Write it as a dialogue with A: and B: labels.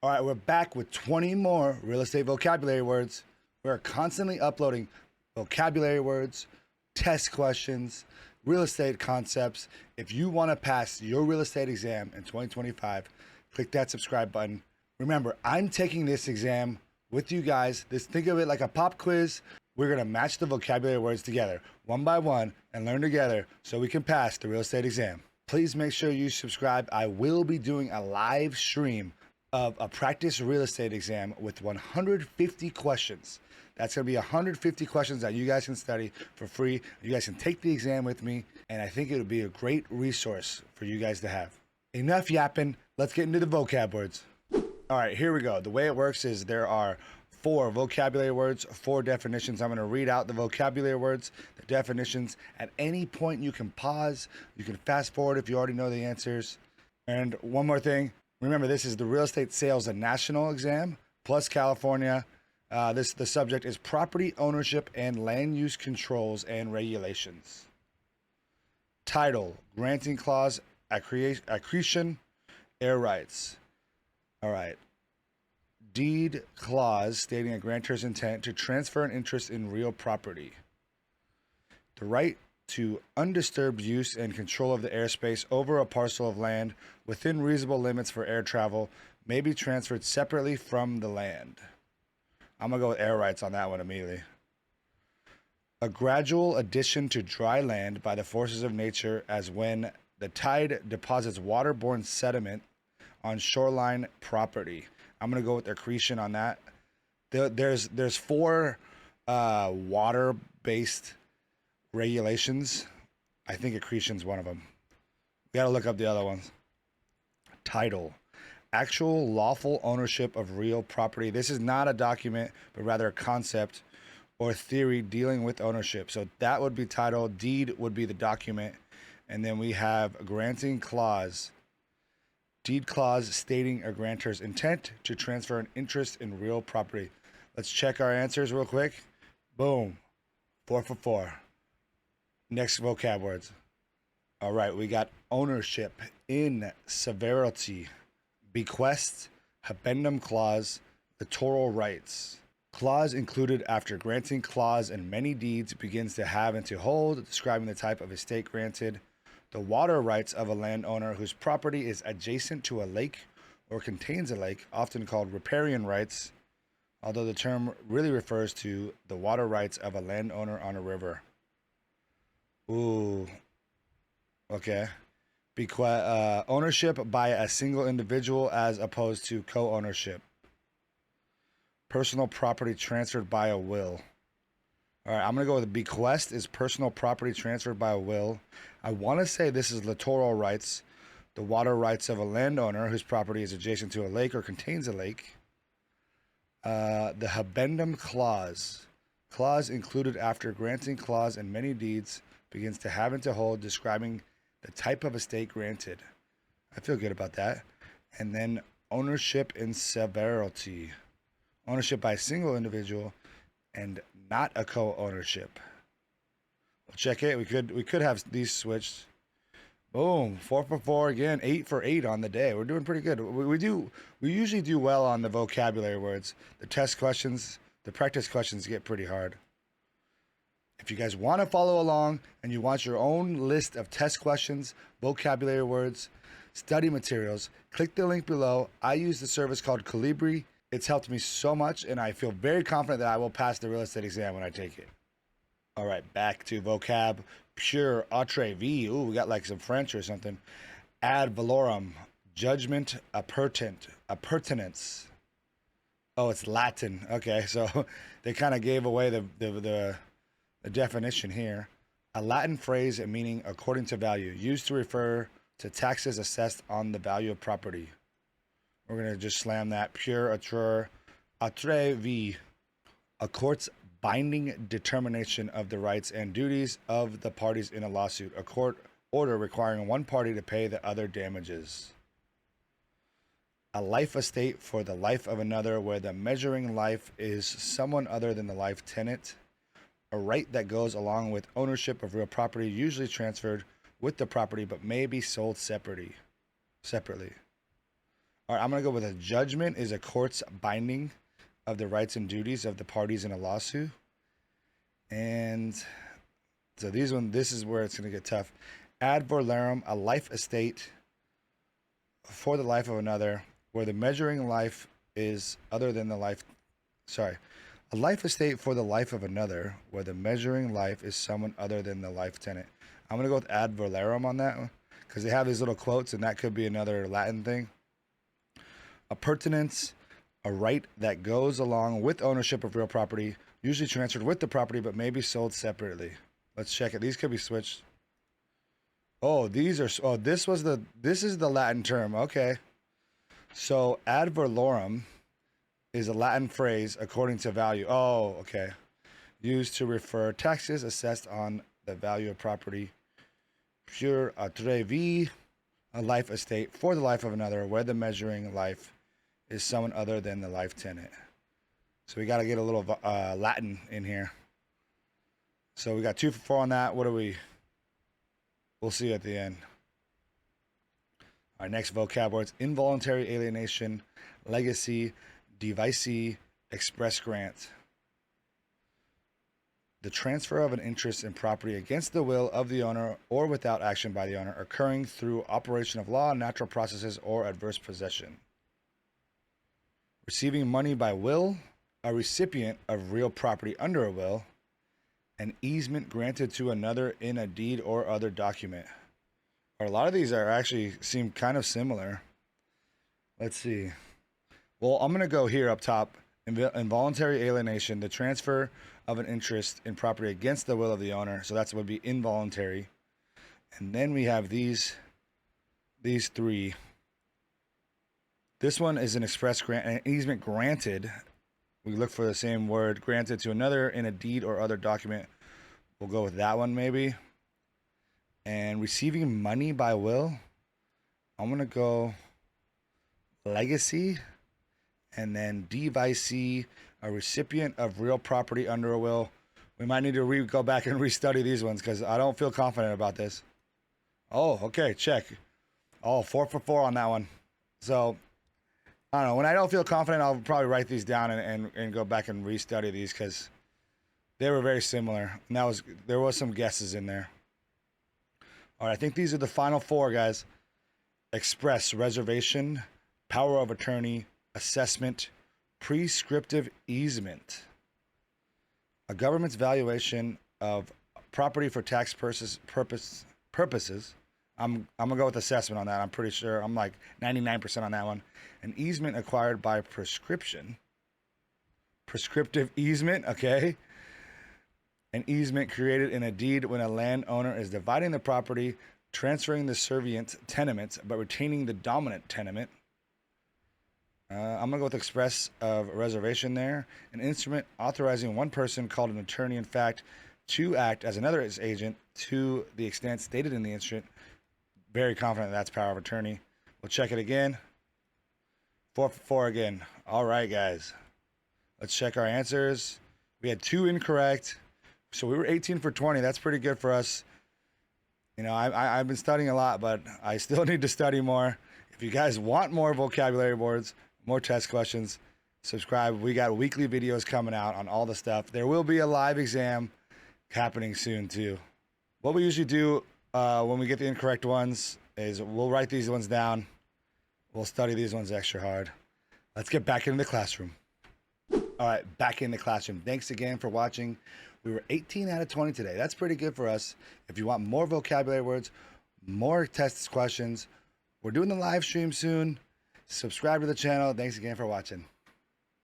A: All right, we're back with 20 more real estate vocabulary words. We're constantly uploading vocabulary words, test questions, real estate concepts. If you want to pass your real estate exam in 2025, click that subscribe button. Remember, I'm taking this exam with you guys. Think of it like a pop quiz. We're going to match the vocabulary words together, one by one, and learn together so we can pass the real estate exam. Please make sure you subscribe. I will be doing a live stream of a practice real estate exam with 150 questions. That's going to be 150 questions that you guys can study for free. You guys can take the exam with me, and I think it would be a great resource for you guys to have. Enough yapping. Let's get into the vocab words. All right, here we go. The way it works is there are 4 vocabulary words, 4 definitions. I'm going to read out the vocabulary words, the definitions. At any point, you can pause. You can fast forward if you already know the answers. And one more thing. Remember, this is the Real Estate Sales and National Exam, plus California. The subject is property ownership and land use controls and regulations. Title, granting clause, accretion, air rights. All right. Deed clause stating a grantor's intent to transfer an interest in real property. The right to undisturbed use and control of the airspace over a parcel of land within reasonable limits for air travel may be transferred separately from the land. I'm going to go with air rights on that one immediately. A gradual addition to dry land by the forces of nature, as when the tide deposits waterborne sediment on shoreline property. I'm going to go with accretion on that. There's 4 water-based regulations. I think accretion's one of them. We got to look up the other ones. Title, actual lawful ownership of real property. This is not a document, but rather a concept or theory dealing with ownership. So that would be title. Deed would be the document. And then we have granting clause. Deed clause stating a grantor's intent to transfer an interest in real property. Let's check our answers real quick. Boom. 4 for 4. Next vocab words. All right, we got ownership, in severity, bequest, habendum clause, littoral rights. Clause included after granting clause in many deeds begins to have and to hold, describing the type of estate granted. The water rights of a landowner whose property is adjacent to a lake or contains a lake, often called riparian rights, although the term really refers to the water rights of a landowner on a river. Ooh, okay. Ownership by a single individual as opposed to co-ownership. Personal property transferred by a will. All right, I'm going to go with bequest is personal property transferred by a will. I want to say this is littoral rights, the water rights of a landowner whose property is adjacent to a lake or contains a lake. The habendum clause. Clause included after granting clause in many deeds begins to have and to hold, describing the type of estate granted. I feel good about that. And then ownership in severity. Ownership by a single individual and not a co-ownership. We'll check it. We could have these switched. Boom. 4 for 4 again. 8 for 8 on the day. We're doing pretty good. We usually do well on the vocabulary words. The test questions, the practice questions get pretty hard. If you guys want to follow along and you want your own list of test questions, vocabulary words, study materials, click the link below. I use the service called Colibri. It's helped me so much, and I feel very confident that I will pass the real estate exam when I take it. All right, back to vocab. Pure, atre, v. Ooh, we got like some French or something. Ad valorem, judgment, appurtenance. Oh, it's Latin. Okay, so they kind of gave away the definition here. A Latin phrase meaning according to value, used to refer to taxes assessed on the value of property. We're going to just slam that. Pure, atre, v. A court's binding determination of the rights and duties of the parties in a lawsuit. A court order requiring one party to pay the other damages. A life estate for the life of another, where the measuring life is someone other than the life tenant. A right that goes along with ownership of real property, usually transferred with the property, but may be sold separately. All right, I'm going to go with a judgment is a court's binding of the rights and duties of the parties in a lawsuit. And so this is where it's going to get tough. Ad valorem, a life estate for the life of another, where the measuring life is other than the life. Sorry. A life estate for the life of another, where the measuring life is someone other than the life tenant. I'm going to go with ad valorem on that one, because they have these little quotes, and that could be another Latin thing. A pertinence, a right that goes along with ownership of real property, usually transferred with the property, but may be sold separately. Let's check it. These could be switched. Oh, this is the Latin term. Okay. So ad valorem is a Latin phrase according to value. Oh, okay. Used to refer taxes assessed on the value of property. Pure atrevi, a life estate for the life of another, where the measuring life is someone other than the life tenant. So we got to get a little Latin in here. So we got 2 for 4 on that. What do we? We'll see at the end. Our next vocab words: involuntary alienation, legacy, devicee, express grant. The transfer of an interest in property against the will of the owner or without action by the owner, occurring through operation of law, natural processes, or adverse possession. Receiving money by will, a recipient of real property under a will, an easement granted to another in a deed or other document. Or a lot of these seem kind of similar. Let's see. Well, I'm going to go here up top. Involuntary alienation, the transfer of an interest in property against the will of the owner. So that's what would be involuntary. And then we have these 3. This one is an express grant, an easement granted. We look for the same word, granted to another in a deed or other document. We'll go with that one maybe. And receiving money by will, I'm going to go legacy. And then devicee, a recipient of real property under a will. We might need to go back and restudy these ones because I don't feel confident about this. Oh, okay, check. Oh, 4 for 4 on that one. So, I don't know. When I don't feel confident, I'll probably write these down and go back and restudy these because they were very similar. And there was some guesses in there. All right, I think these are the final 4, guys. Express, reservation, power of attorney, assessment, prescriptive easement. A government's valuation of property for tax purposes. I'm gonna go with assessment on that. I'm pretty sure. I'm like 99% on that one. An easement acquired by prescription. Prescriptive easement, okay. An easement created in a deed when a landowner is dividing the property, transferring the servient tenement, but retaining the dominant tenement. I'm going to go with express of reservation there. An instrument authorizing one person called an attorney, in fact, to act as another's agent to the extent stated in the instrument. Very confident that's power of attorney. We'll check it again. 4 for 4 again. All right, guys. Let's check our answers. We had 2 incorrect. So we were 18 for 20. That's pretty good for us. You know, I've been studying a lot, but I still need to study more. If you guys want more vocabulary words, more test questions, subscribe. We got weekly videos coming out on all the stuff. There will be a live exam happening soon too. What we usually do when we get the incorrect ones is we'll write these ones down. We'll study these ones extra hard. Let's get back into the classroom. All right, back in the classroom. Thanks again for watching. We were 18 out of 20 today. That's pretty good for us. If you want more vocabulary words, more test questions, we're doing the live stream soon. Subscribe to the channel. Thanks again for watching.